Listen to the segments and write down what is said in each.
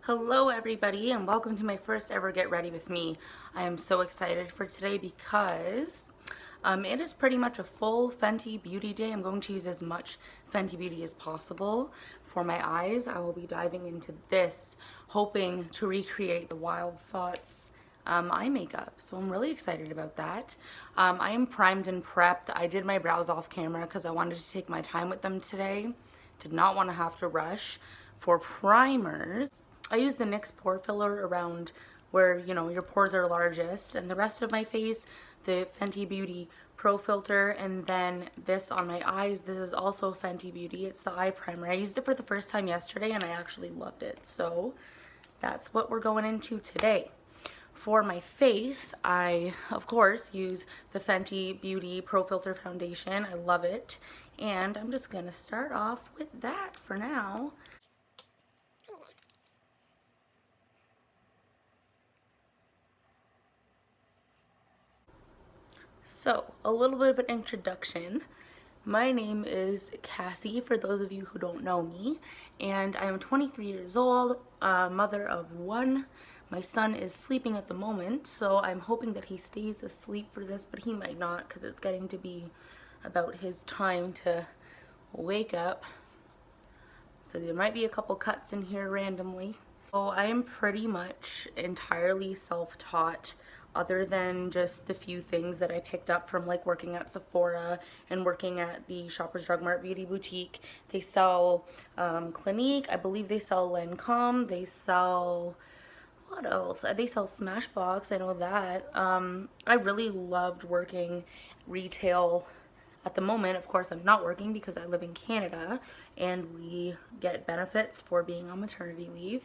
Hello everybody and welcome to my first ever Get Ready With Me. I am so excited for today because it is pretty much a full Fenty Beauty day. I'm going to use as much Fenty Beauty as possible for my eyes. I will be diving into this, hoping to recreate the Wild Thoughts eye makeup. So I'm really excited about that. I am primed and prepped. I did my brows off camera because I wanted to take my time with them today. Did not want to have to rush. For primers, I use the NYX pore filler around where, you know, your pores are largest, and the rest of my face, the Fenty Beauty Pro Filter, and then this on my eyes. This is also Fenty Beauty. It's the eye primer. I used it for the first time yesterday and I actually loved it. So that's what we're going into today. For my face, I, of course, use the Fenty Beauty Pro Filter Foundation. I love it. And I'm just going to start off with that for now. So, a little bit of an introduction. My name is Cassie, for those of you who don't know me, and I am 23 years old, mother of one. My son is sleeping at the moment, so I'm hoping that he stays asleep for this, but he might not because it's getting to be about his time to wake up. So there might be a couple cuts in here randomly. So I am pretty much entirely self-taught, other than just the few things that I picked up from like working at Sephora and working at the Shoppers Drug Mart Beauty Boutique. They sell Clinique, I believe they sell Lancome, they sell, what else? They sell Smashbox, I know that. I really loved working retail. At the moment, of course, I'm not working because I live in Canada and we get benefits for being on maternity leave.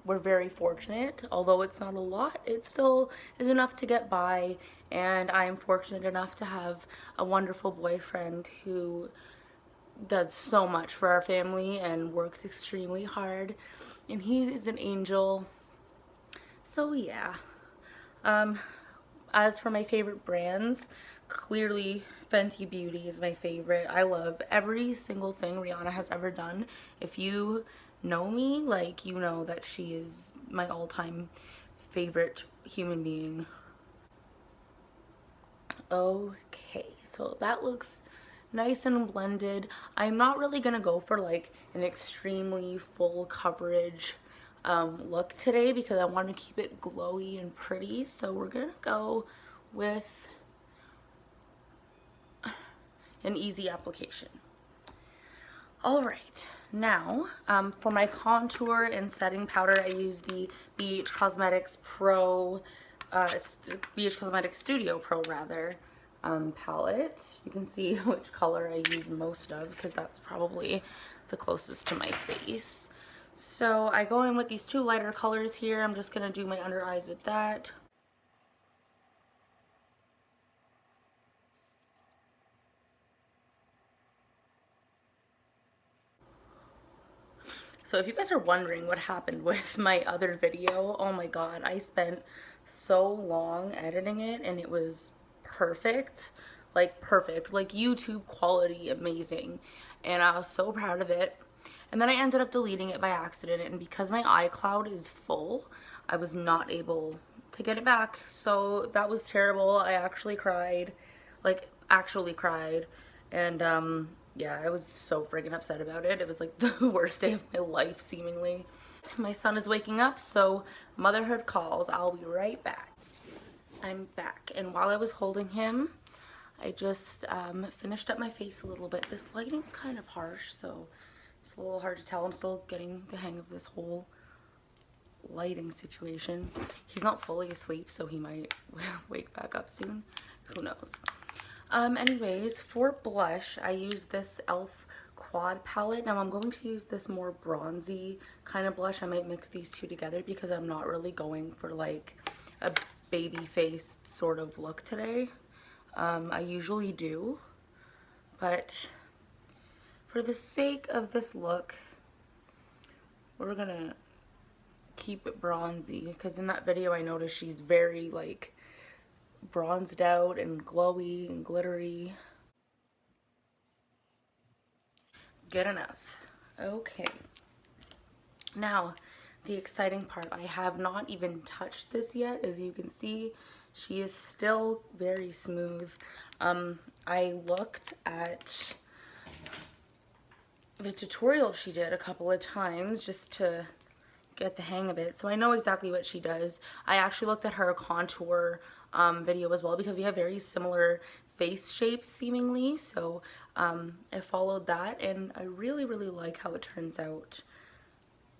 We're very fortunate, although it's not a lot, it still is enough to get by, and I am fortunate enough to have a wonderful boyfriend who does so much for our family and works extremely hard, and he is an angel. So yeah. As for my favorite brands, clearly Fenty Beauty is my favorite. I love every single thing Rihanna has ever done. If you know me, like, you know that she is my all-time favorite human being. Okay, so that looks nice and blended. I'm not really gonna go for like an extremely full coverage look today because I want to keep it glowy and pretty. So we're gonna go with an easy application. All right, now for my contour and setting powder, I use the BH Cosmetics Pro, BH Cosmetics Studio Pro rather, palette. You can see which color I use most of because that's probably the closest to my face. So I go in with these two lighter colors here. I'm just gonna do my under eyes with that. So if you guys are wondering what happened with my other video, oh my god, I spent so long editing it and it was perfect, like YouTube quality amazing, and I was so proud of it. And then I ended up deleting it by accident, and because my iCloud is full, I was not able to get it back. So that was terrible. I actually cried, like actually cried, and yeah, I was so friggin' upset about it. It was like the worst day of my life, seemingly. My son is waking up, so motherhood calls. I'll be right back. I'm back, and while I was holding him, I just finished up my face a little bit. This lighting's kind of harsh, so it's a little hard to tell. I'm still getting the hang of this whole lighting situation. He's not fully asleep, so he might wake back up soon. Who knows? Anyways, for blush, I use this e.l.f. Quad palette. Now I'm going to use this more bronzy kind of blush. I might mix these two together because I'm not really going for like a baby faced sort of look today. I usually do, but for the sake of this look, we're gonna keep it bronzy because in that video I noticed she's very like bronzed out and glowy and glittery. Good enough. Okay. Now, The exciting part, I have not even touched this yet. As you can see, she is still very smooth. I looked at the tutorial she did a couple of times just to get the hang of it, so I know exactly what she does. I actually looked at her contour video as well because we have very similar face shapes seemingly, so I followed that and I really like how it turns out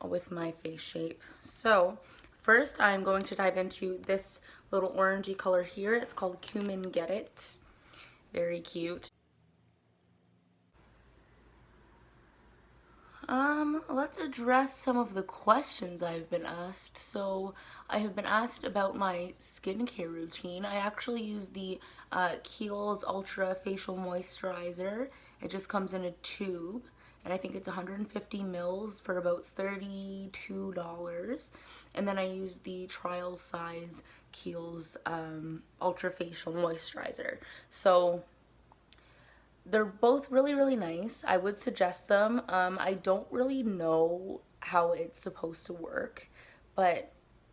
with my face shape. So first I'm going to dive into this little orangey color here. It's called Cumin Get It. Very cute. Let's address some of the questions I've been asked. So, I have been asked about my skincare routine. I actually use the Kiehl's Ultra Facial Moisturizer. It just comes in a tube, and I think it's 150 mils for about $32. And then I use the trial size Kiehl's Ultra Facial Moisturizer. So, they're both really nice. I would suggest them. I don't really know how it's supposed to work, but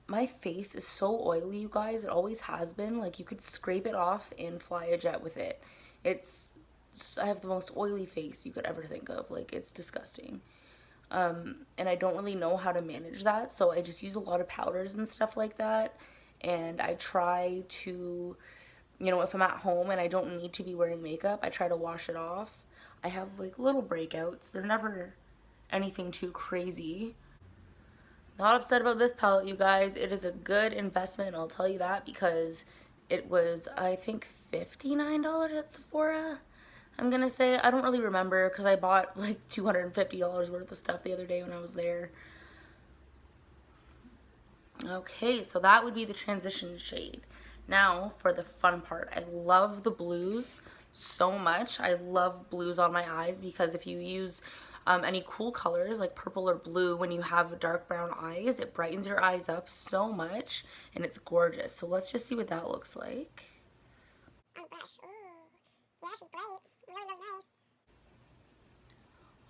my face is so oily, you guys. It always has been. Like, you could scrape it off and fly a jet with it. I have the most oily face you could ever think of. Like, it's disgusting. And I don't really know how to manage that, so I just use a lot of powders and stuff like that. And I try to, if I'm at home and I don't need to be wearing makeup, I try to wash it off. I have like little breakouts. They're never anything too crazy. Not upset about this palette, you guys. It is a good investment, I'll tell you that, because it was, I think, $59 at Sephora. I'm gonna say, I don't really remember because I bought like $250 worth of stuff the other day when I was there. Okay, so that would be the transition shade. Now for the fun part. I love the blues so much. I love blues on my eyes because if you use any cool colors like purple or blue when you have dark brown eyes, it brightens your eyes up so much and it's gorgeous. So let's just see what that looks like. On the brush. Ooh. Yeah, she's bright. Really nice.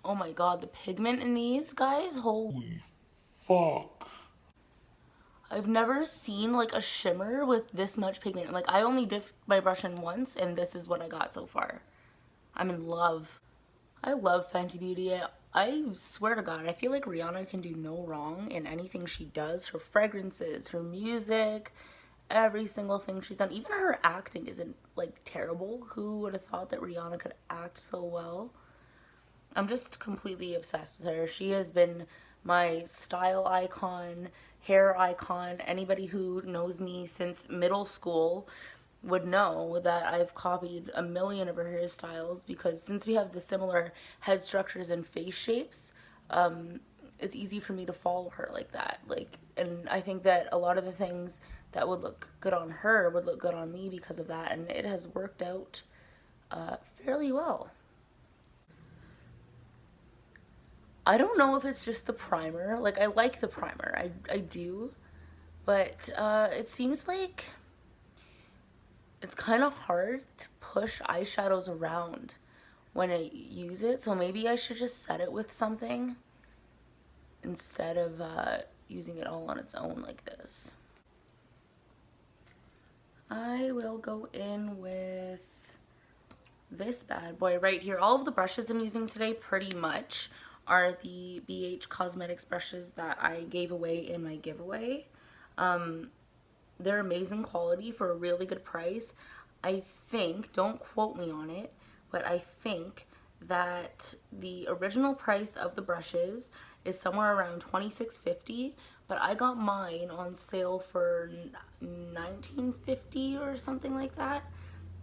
Oh my god, the pigment in these, guys, holy Fuck. I've never seen like a shimmer with this much pigment. Like, I only dipped my brush in once and this is what I got so far. I'm in love. I love Fenty Beauty. I swear to God, I feel like Rihanna can do no wrong in anything she does. Her fragrances, her music, every single thing she's done. Even her acting isn't like terrible. Who would have thought that Rihanna could act so well? I'm just completely obsessed with her. She has been my style icon, hair icon. Anybody who knows me since middle school would know that I've copied a million of her hairstyles because since we have the similar head structures and face shapes, it's easy for me to follow her like that. And I think that a lot of the things that would look good on her would look good on me because of that, and it has worked out fairly well. I don't know if it's just the primer. Like, I like the primer. I do. But it seems like it's kind of hard to push eyeshadows around when I use it. So maybe I should just set it with something instead of using it all on its own like this. I will go in with this bad boy right here. All of the brushes I'm using today pretty much are the BH Cosmetics brushes that I gave away in my giveaway. They're amazing quality for a really good price. I think, don't quote me on it, but I think that the original price of the brushes is somewhere around $26.50, but I got mine on sale for $19.50 or something like that.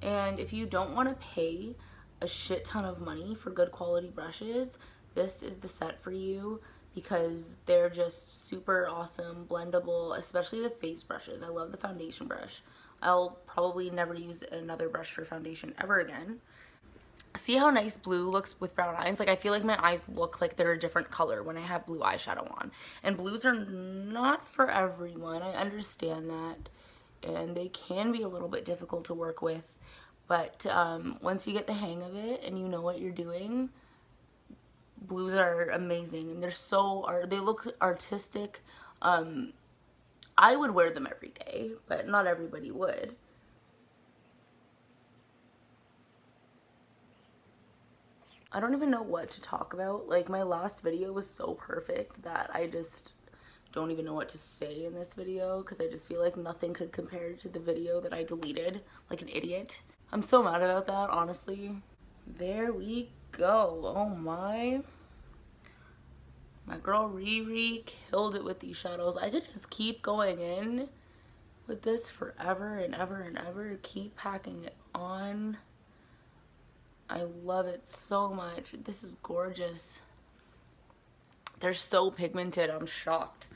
And if you don't want to pay a shit ton of money for good quality brushes, this is the set for you because they're just super awesome, blendable, especially the face brushes. I love the foundation brush. I'll probably never use another brush for foundation ever again. See how nice blue looks with brown eyes? Like, I feel like my eyes look like they're a different color when I have blue eyeshadow on. And blues are not for everyone. I understand that. And they can be a little bit difficult to work with. But once you get the hang of it and you know what you're doing, blues are amazing. And they look artistic. I would wear them every day, but not everybody would. I don't even know what to talk about. Like, my last video was so perfect that I just don't even know what to say in this video, because I just feel like nothing could compare to the video that I deleted like an idiot. I'm so mad about that, honestly. There we go. Oh my. My girl Riri killed it with these shadows. I could just keep going in with this forever and ever and ever. Keep packing it on. I love it so much. This is gorgeous. They're so pigmented. I'm shocked.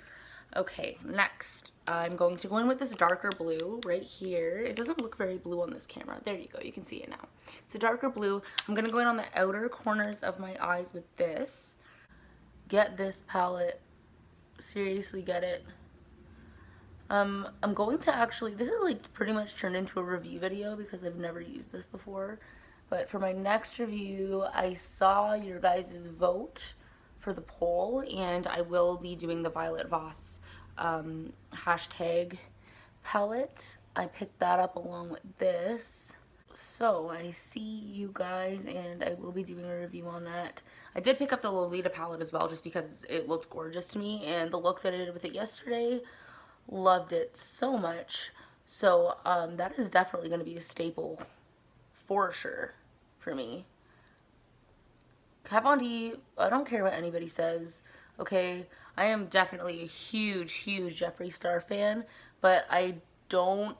Okay, next. I'm going to go in with this darker blue right here. It doesn't look very blue on this camera. There you go. You can see it now. It's a darker blue. I'm going to go in on the outer corners of my eyes with this. Get this palette. Seriously, get it. I'm going to actually, this is like pretty much turned into a review video because I've never used this before. But for my next review, I saw your guys' vote for the poll, and I will be doing the Violet Voss hashtag palette. I picked that up along with this. So I see you guys, and I will be doing a review on that. I did pick up the Lolita palette as well just because it looked gorgeous to me, and the look that I did with it yesterday, loved it so much. So that is definitely going to be a staple for sure for me. Kat Von D, I don't care what anybody says, okay? I am definitely a huge, huge Jeffree Star fan, but I don't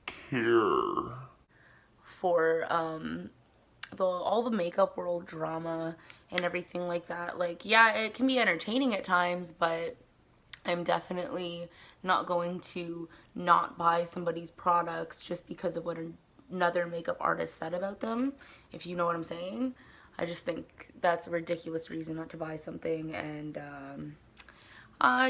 care for all the makeup world drama and everything like that. Like, yeah, it can be entertaining at times, but I'm definitely not going to not buy somebody's products just because of what another makeup artist said about them, if you know what I'm saying. I just think that's a ridiculous reason not to buy something, and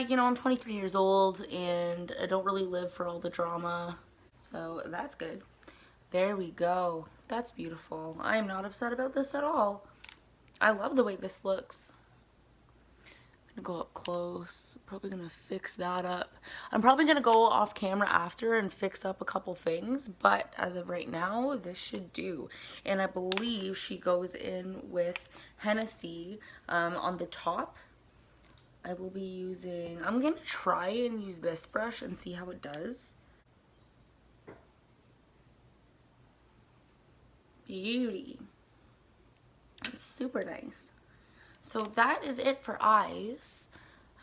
you know, I'm 23 years old and I don't really live for all the drama, so that's good. There we go. That's beautiful. I am not upset about this at all. I love the way this looks. I'm gonna go up close. Probably gonna fix that up. I'm probably gonna go off camera after and fix up a couple things, but as of right now, this should do. And I believe she goes in with Hennessy on the top. I will be using, I'm gonna try and use this brush and see how it does. Beauty. It's super nice. So that is it for eyes.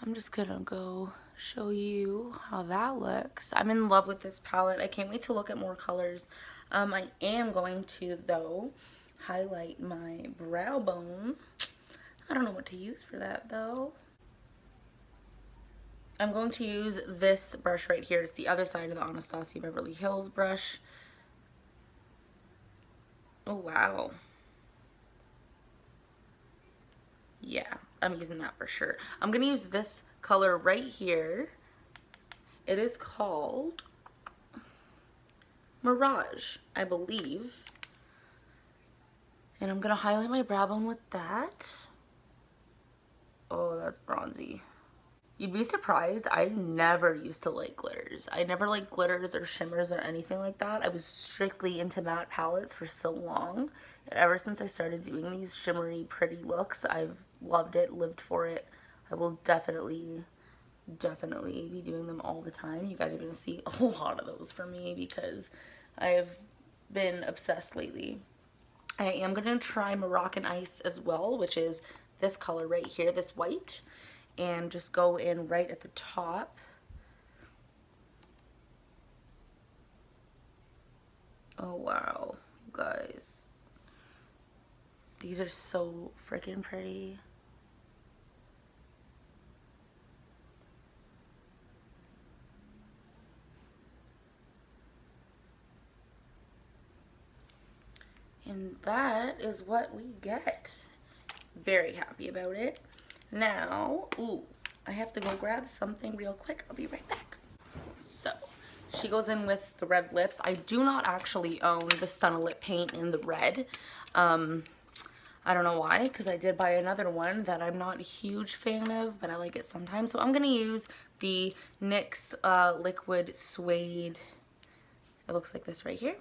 I'm just gonna go show you how that looks. I'm in love with this palette. I can't wait to look at more colors. I am going to, though, highlight my brow bone. I don't know what to use for that, though. I'm going to use this brush right here. It's the other side of the Anastasia Beverly Hills brush. Oh, wow. Yeah, I'm using that for sure. I'm going to use this color right here. It is called Mirage, I believe. And I'm going to highlight my brow bone with that. Oh, that's bronzy. You'd be surprised, I never used to like glitters. I never liked glitters or shimmers or anything like that. I was strictly into matte palettes for so long. And ever since I started doing these shimmery, pretty looks, I've loved it, lived for it. I will definitely be doing them all the time. You guys are going to see a lot of those from me because I have been obsessed lately. I am going to try Moroccan Ice as well, which is this color right here, this white. And just go in right at the top. Oh wow, guys. These are so freaking pretty. And that is what we get. Very happy about it. Now, ooh, I have to go grab something real quick. I'll be right back. So, she goes in with the red lips. I do not actually own the Stunna Lip paint in the red. I don't know why, because I did buy another one that I'm not a huge fan of, but I like it sometimes. So I'm going to use the NYX Liquid Suede. It looks like this right here.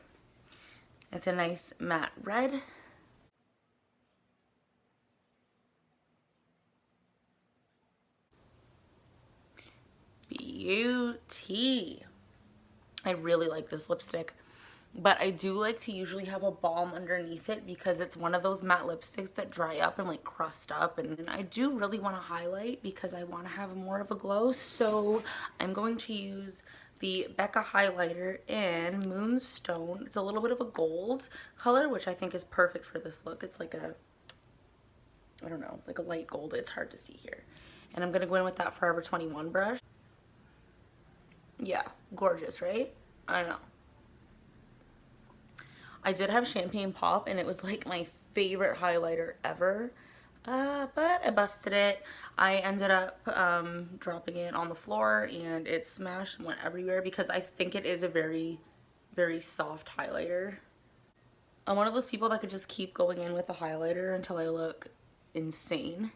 It's a nice matte red. Beauty. I really like this lipstick. But I do like to usually have a balm underneath it because it's one of those matte lipsticks that dry up and like crust up. And I do really want to highlight because I want to have more of a glow. So I'm going to use the Becca highlighter in Moonstone. It's a little bit of a gold color, which I think is perfect for this look. It's like a, I don't know, like a light gold. It's hard to see here. And I'm going to go in with that Forever 21 brush. Yeah, gorgeous, right? I know. I did have Champagne Pop, and it was like my favorite highlighter ever, but I busted it. I ended up dropping it on the floor, and it smashed and went everywhere because I think it is a very, very soft highlighter. I'm one of those people that could just keep going in with a highlighter until I look insane.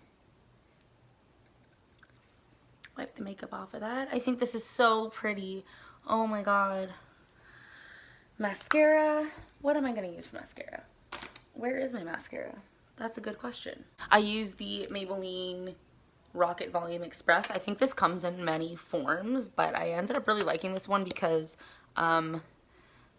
Wipe the makeup off of that. I think this is so pretty. Oh my god. Mascara. What am I going to use for mascara? Where is my mascara? That's a good question. I use the Maybelline Rocket Volume Express. I think this comes in many forms, but I ended up really liking this one because my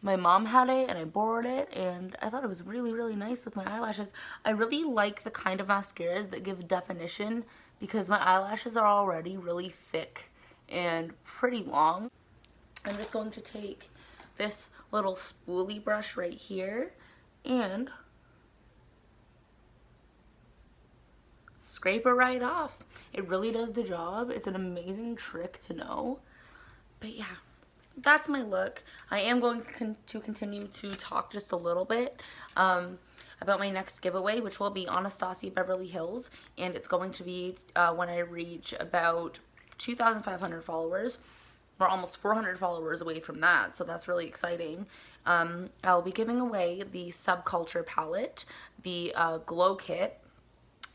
mom had it and I borrowed it, and I thought it was really, really nice with my eyelashes. I really like the kind of mascaras that give definition because my eyelashes are already really thick and pretty long. I'm just going to take this little spoolie brush right here and scrape it right off. It really does the job. It's an amazing trick to know. But yeah, that's my look. I am going to continue to talk just a little bit about my next giveaway, which will be Anastasia Beverly Hills, and it's going to be when I reach about 2,500 followers. We're almost 400 followers away from that, so that's really exciting. I'll be giving away the Subculture palette, the Glow Kit,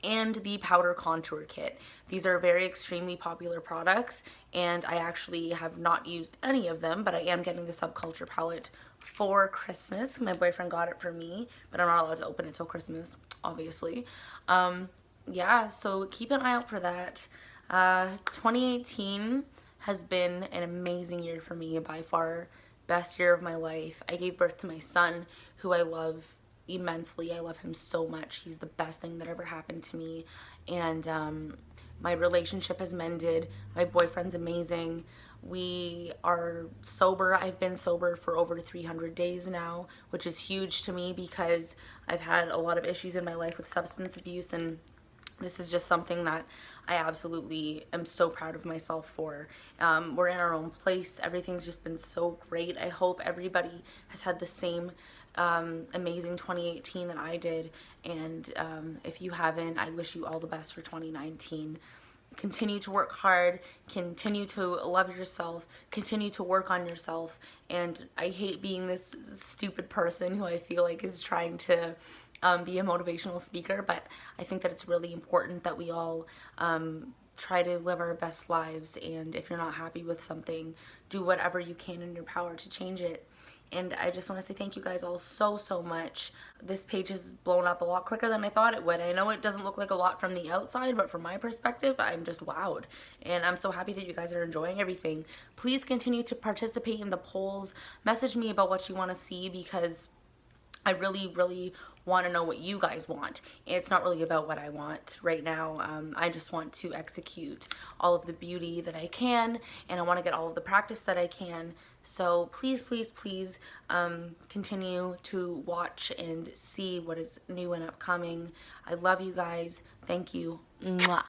and the Powder Contour Kit. These are very extremely popular products, and I actually have not used any of them, but I am getting the Subculture palette for Christmas. My boyfriend got it for me, but I'm not allowed to open it till Christmas, obviously. Yeah, so keep an eye out for that. 2018 has been an amazing year for me, by far best year of my life. I gave birth to my son, who I love immensely. I love him so much. He's the best thing that ever happened to me. And my relationship has mended. My boyfriend's amazing. We are sober. I've been sober for over 300 days now, which is huge to me because I've had a lot of issues in my life with substance abuse, and this is just something that I absolutely am so proud of myself for. We're in our own place. Everything's just been so great. I hope everybody has had the same amazing 2018 that I did. And if you haven't, I wish you all the best for 2019. Continue to work hard, continue to love yourself, continue to work on yourself. And I hate being this stupid person who I feel like is trying to be a motivational speaker, but I think that it's really important that we all try to live our best lives, and if you're not happy with something, do whatever you can in your power to change it. And I just want to say thank you guys all so much. This page has blown up a lot quicker than I thought it would. I know it doesn't look like a lot from the outside, but from my perspective, I'm just wowed. And I'm so happy that you guys are enjoying everything. Please continue to participate in the polls. Message me about what you want to see, because I really want to know what you guys want. It's not really about what I want right now. I just want to execute all of the beauty that I can, and I want to get all of the practice that I can. So please continue to watch and see what is new and upcoming. I love you guys. Thank you. Mwah.